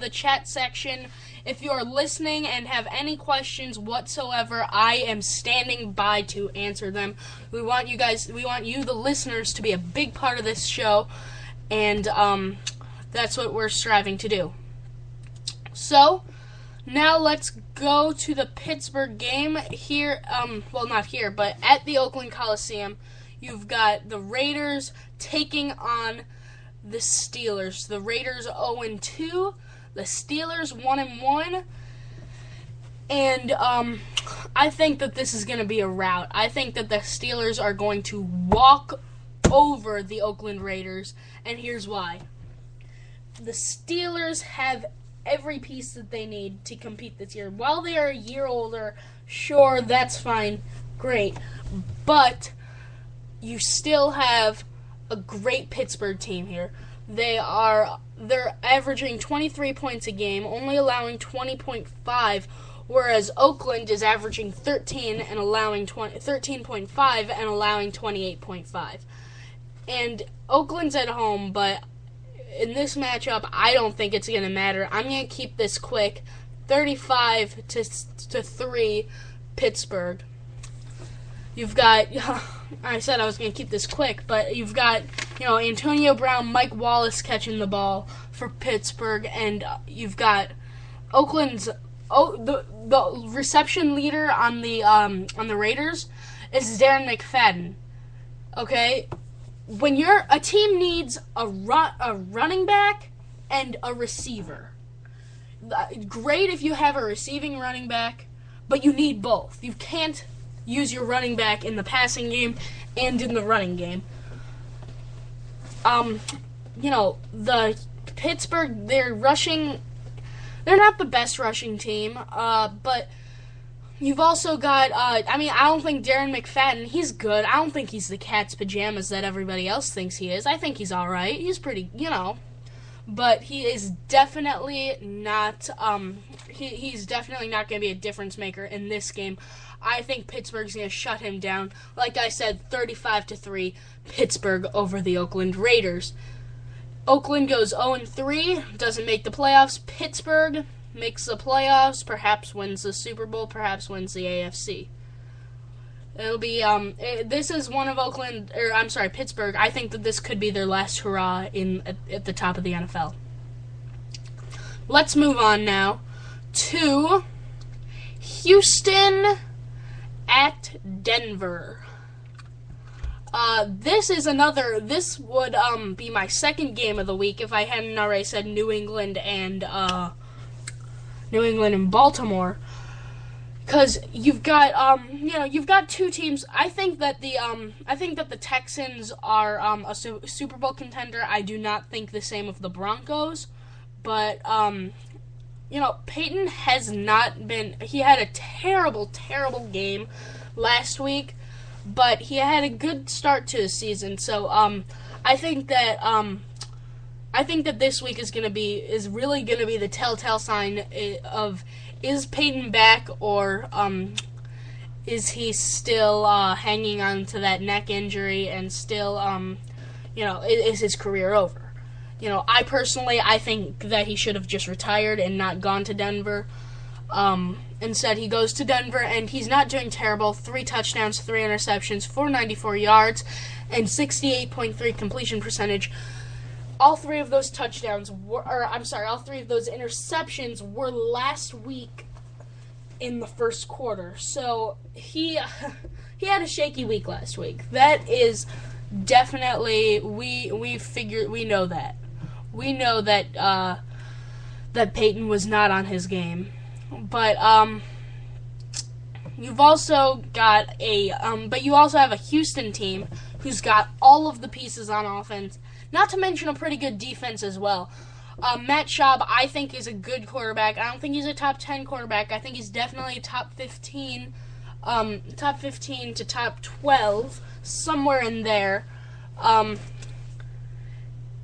the chat section. If you are listening and have any questions whatsoever, I am standing by to answer them. We want you, the listeners, to be a big part of this show, and that's what we're striving to do. So, now let's go to the Pittsburgh game here, not here, but at the Oakland Coliseum. You've got the Raiders taking on the Steelers. The Raiders 0-2, the Steelers 1-1, and I think that this is going to be a rout. I think that the Steelers are going to walk over the Oakland Raiders, and here's why. The Steelers have every piece that they need to compete this year. While they are a year older, sure, that's fine, great, but you still have a great Pittsburgh team here. They're averaging 23 points a game, only allowing 20.5, whereas Oakland is averaging 13 and allowing 13.5 and allowing 28.5. And Oakland's at home, but in this matchup, I don't think it's going to matter. I'm going to keep this quick, 35-3 Pittsburgh. You've got, I said I was going to keep this quick, but you've got, Antonio Brown, Mike Wallace catching the ball for Pittsburgh, and you've got Oakland's, the reception leader on the Raiders is Darren McFadden. Okay? When a team needs a running back and a receiver. Great if you have a receiving running back, but you need both. You can't use your running back in the passing game and in the running game. The Pittsburgh, they're not the best rushing team, but you've also got, I don't think Darren McFadden, he's good. I don't think he's the cat's pajamas that everybody else thinks he is. I think he's alright. He's pretty, but he is definitely not, he's definitely not going to be a difference maker in this game. I think Pittsburgh's going to shut him down. Like I said, 35-3, Pittsburgh over the Oakland Raiders. Oakland goes 0-3, doesn't make the playoffs. Pittsburgh makes the playoffs, perhaps wins the Super Bowl, perhaps wins the AFC. It'll be, this is one of Pittsburgh. I think that this could be their last hurrah at the top of the NFL. Let's move on now to Houston at Denver. This would be my second game of the week if I hadn't already said New England and Baltimore. Because you've got you've got two teams. I think that the Texans are a Super Bowl contender. I do not think the same of the Broncos, but Peyton has not been. He had a terrible game last week, but he had a good start to the season. So I think that this week is really gonna be the telltale sign of, is Peyton back, or is he still hanging on to that neck injury and still is his career over? I think that he should have just retired and not gone to Denver. Instead, he goes to Denver, and he's not doing terrible. 3 touchdowns, 3 interceptions, 494 yards, and 68.3 completion percentage. All 3 of those interceptions were last week in the first quarter. So he had a shaky week last week. That is definitely, we know that. We know that that Peyton was not on his game. But you've also got you also have a Houston team who's got all of the pieces on offense, not to mention a pretty good defense as well. Matt Schaub, I think, is a good quarterback. I don't think he's a top 10 quarterback. I think he's definitely a top 15 to top 12, somewhere in there.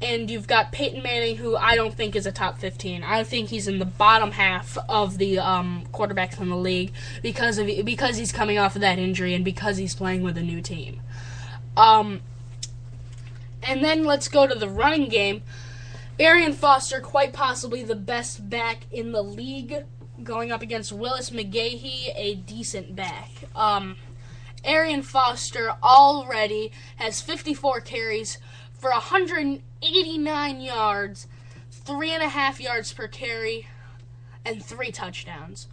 And you've got Peyton Manning, who I don't think is a top 15. I think he's in the bottom half of the quarterbacks in the league because he's coming off of that injury and because he's playing with a new team. And then let's go to the running game. Arian Foster, quite possibly the best back in the league, going up against Willis McGahee, a decent back. Arian Foster already has 54 carries for 189 yards, 3.5 yards per carry, and 3 touchdowns.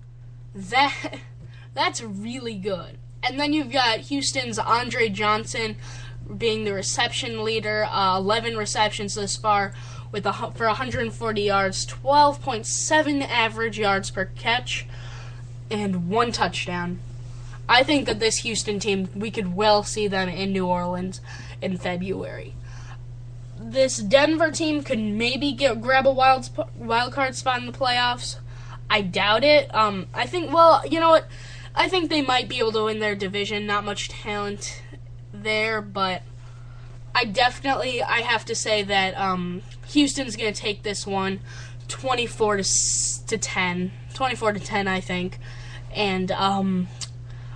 That's really good. And then you've got Houston's Andre Johnson being the reception leader, 11 receptions this far for 140 yards, 12.7 average yards per catch, and 1 touchdown. I think that this Houston team, we could well see them in New Orleans in February. This Denver team could maybe grab a wild card spot in the playoffs. I doubt it. I think, well, you know what? I think they might be able to win their division. Not much talent there, but I have to say that Houston's going to take this one 24 to 10. 24 to 10, I think. And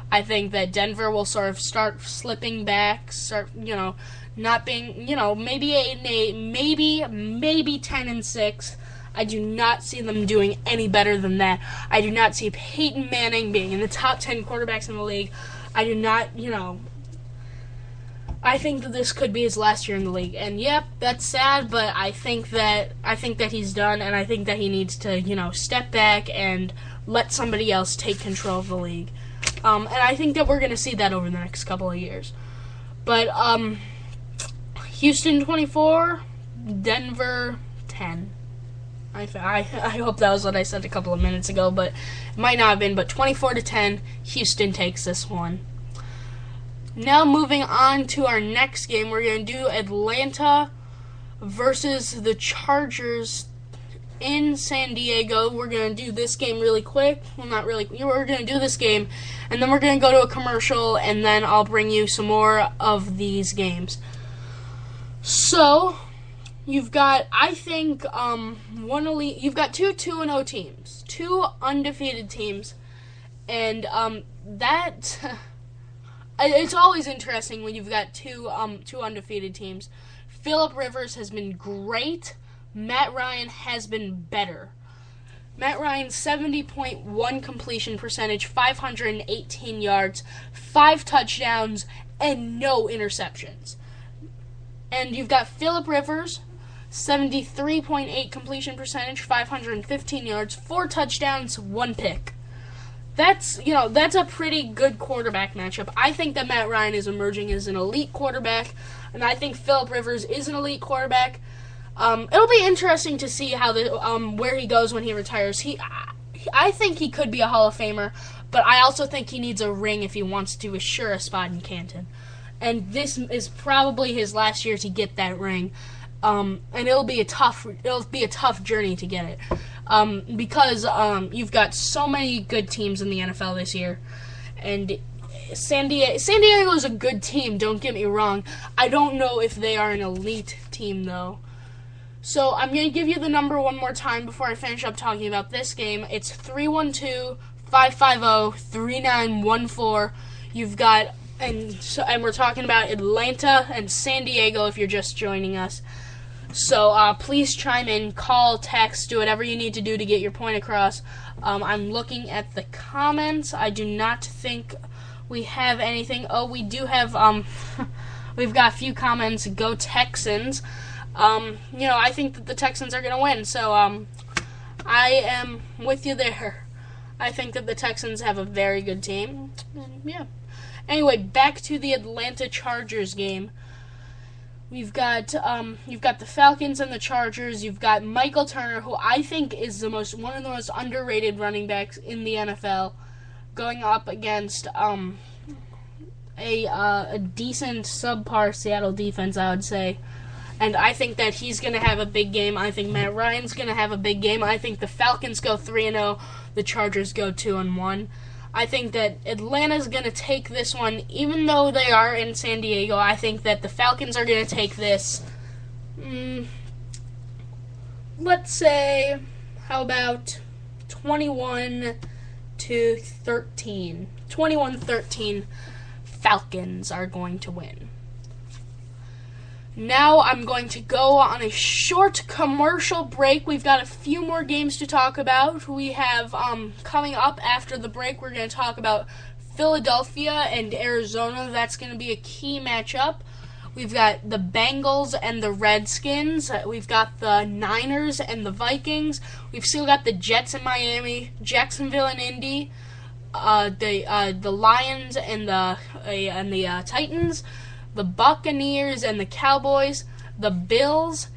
I think that Denver will sort of start slipping back, not being, maybe 8-8, maybe 10-6. I do not see them doing any better than that. I do not see Peyton Manning being in the top 10 quarterbacks in the league. I do not, I think that this could be his last year in the league. And yep, that's sad, but I think that he's done, and I think that he needs to, step back and let somebody else take control of the league. And I think that we're going to see that over the next couple of years. But Houston 24, Denver 10. I hope that was what I said a couple of minutes ago, but it might not have been. But 24 to 10, Houston takes this one. Now moving on to our next game, we're going to do Atlanta versus the Chargers in San Diego. We're going to do this game really quick. Well, not really. We're going to do this game, and then we're going to go to a commercial, and then I'll bring you some more of these games. So, you've got, I think, you've got two 2-0 teams, 2 undefeated teams, and it's always interesting when you've got two undefeated teams. Phillip Rivers has been great. Matt Ryan has been better. Matt Ryan, 70.1 completion percentage, 518 yards, 5 touchdowns, and no interceptions. And you've got Phillip Rivers, 73.8 completion percentage, 515 yards, 4 touchdowns, 1 pick. That's a pretty good quarterback matchup. I think that Matt Ryan is emerging as an elite quarterback, and I think Phillip Rivers is an elite quarterback. It'll be interesting to see how where he goes when he retires. I think he could be a Hall of Famer, but I also think he needs a ring if he wants to assure a spot in Canton. And this is probably his last year to get that ring. And it'll be a tough journey to get it. Because you've got so many good teams in the NFL this year, and San Diego is a good team. Don't get me wrong. I don't know if they are an elite team though. So I'm going to give you the number one more time before I finish up talking about this game. It's 312-550-3914. You've got and we're talking about Atlanta and San Diego if you're just joining us. So please chime in, call, text, do whatever you need to do to get your point across. I'm looking at the comments. I do not think we have anything. Oh, we do have, we've got a few comments. Go Texans. I think that the Texans are going to win. So I am with you there. I think that the Texans have a very good team. Yeah. Anyway, back to the Atlanta Chargers game. You've got the Falcons and the Chargers. You've got Michael Turner, who I think is one of the most underrated running backs in the NFL, going up against a decent subpar Seattle defense, I would say. And I think that he's going to have a big game. I think Matt Ryan's going to have a big game. I think the Falcons go 3-0. The Chargers go 2-1. I think that Atlanta's going to take this one, even though they are in San Diego. I think that the Falcons are going to take this, let's say, how about 21-13? 21-13, Falcons are going to win. Now I'm going to go on a short commercial break. We've got a few more games to talk about. We have, coming up after the break, we're going to talk about Philadelphia and Arizona. That's going to be a key matchup. We've got the Bengals and the Redskins. We've got the Niners and the Vikings. We've still got the Jets in Miami, Jacksonville and Indy, the Lions and the Titans, the Buccaneers and the Cowboys, the Bills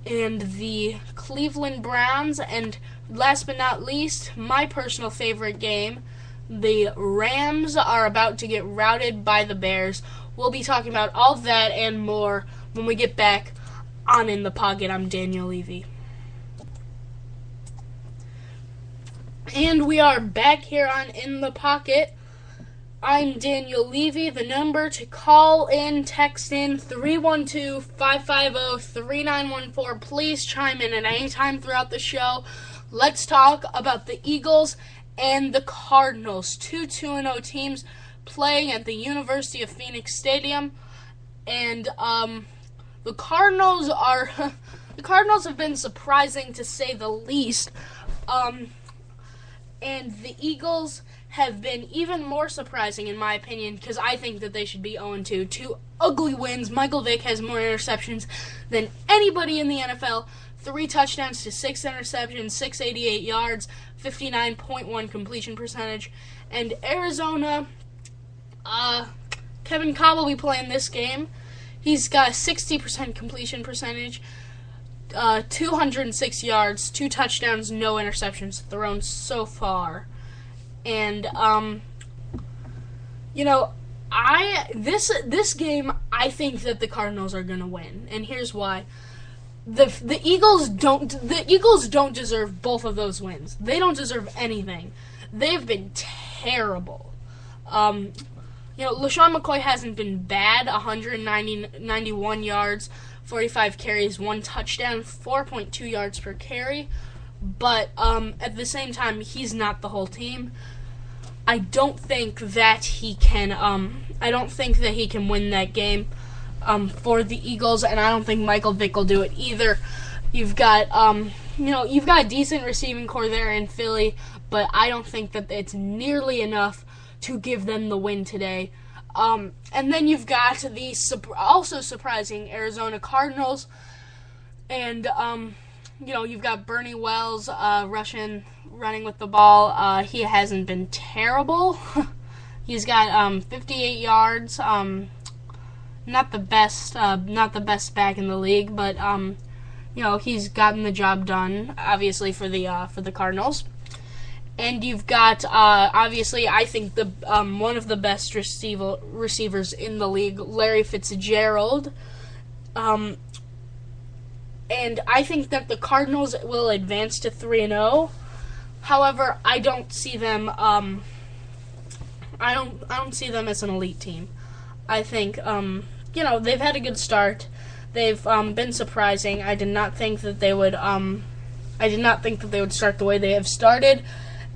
and the Cleveland Browns, and last but not least, my personal favorite game, the Rams are about to get routed by the Bears. We'll be talking about all that and more when we get back on In the Pocket. I'm Daniel Levy. And we are back here on In the Pocket. I'm Daniel Levy. The number to call in, text in, 312-550-3914. Please chime in at any time throughout the show. Let's talk about the Eagles and the Cardinals. Two 2-0 teams playing at the University of Phoenix Stadium. And the Cardinals have been surprising to say the least. And the Eagles have been even more surprising, in my opinion, because I think that they should be 0-2. Two ugly wins. Michael Vick has more interceptions than anybody in the NFL. 3 touchdowns to 6 interceptions, 688 yards, 59.1 completion percentage. And Arizona, Kevin Cobb will be playing this game. He's got a 60% completion percentage, 206 yards, 2 touchdowns, no interceptions thrown so far. And, this game, I think that the Cardinals are going to win. And here's why. The Eagles don't deserve both of those wins. They don't deserve anything. They've been terrible. LaShawn McCoy hasn't been bad. 191 yards, 45 carries, 1 touchdown, 4.2 yards per carry. But at the same time, he's not the whole team. I don't think that he can. I don't think that he can win that game for the Eagles, and I don't think Michael Vick will do it either. You've got a decent receiving core there in Philly, but I don't think that it's nearly enough to give them the win today. And then you've got the also surprising Arizona Cardinals, and you've got Bernie Wells running with the ball. He hasn't been terrible. He's got 58 yards. Not the best back in the league, but he's gotten the job done. Obviously for the Cardinals. And you've got obviously I think the one of the best receivers in the league, Larry Fitzgerald. And I think that the Cardinals will advance to 3-0. However, I don't see them. I don't see them as an elite team. I think they've had a good start. They've been surprising. I did not think that they would. I did not think that they would start the way they have started,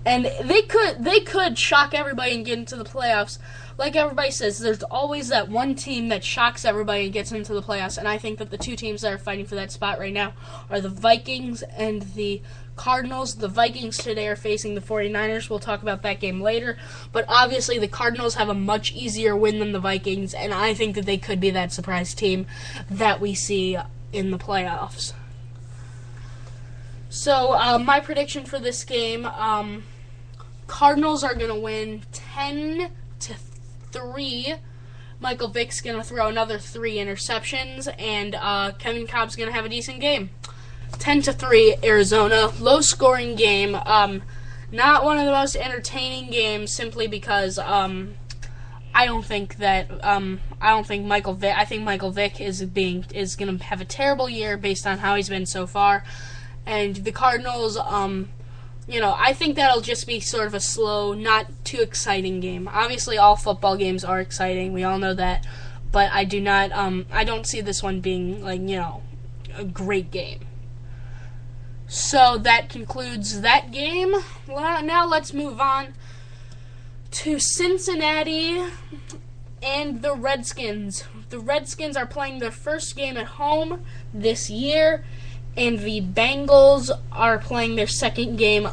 and they could shock everybody and get into the playoffs. Like everybody says, there's always that one team that shocks everybody and gets into the playoffs, and I think that the two teams that are fighting for that spot right now are the Vikings and the Cardinals. The Vikings today are facing the 49ers. We'll talk about that game later, but obviously the Cardinals have a much easier win than the Vikings, and I think that they could be that surprise team that we see in the playoffs. So, my prediction for this game, Cardinals are going to win 10-3. Michael Vick's going to throw another 3 interceptions, and Kevin Cobb's going to have a decent game. 10-3, Arizona. Low-scoring game. Not one of the most entertaining games, simply because I don't think Michael Vick. I think Michael Vick is going to have a terrible year based on how he's been so far, and the Cardinals. I think that'll just be sort of a slow, not too exciting game. Obviously, all football games are exciting. We all know that. But I do not, I don't see this one being, a great game. So that concludes that game. Well, now let's move on to Cincinnati and the Redskins. The Redskins are playing their first game at home this year, and the Bengals are playing their second game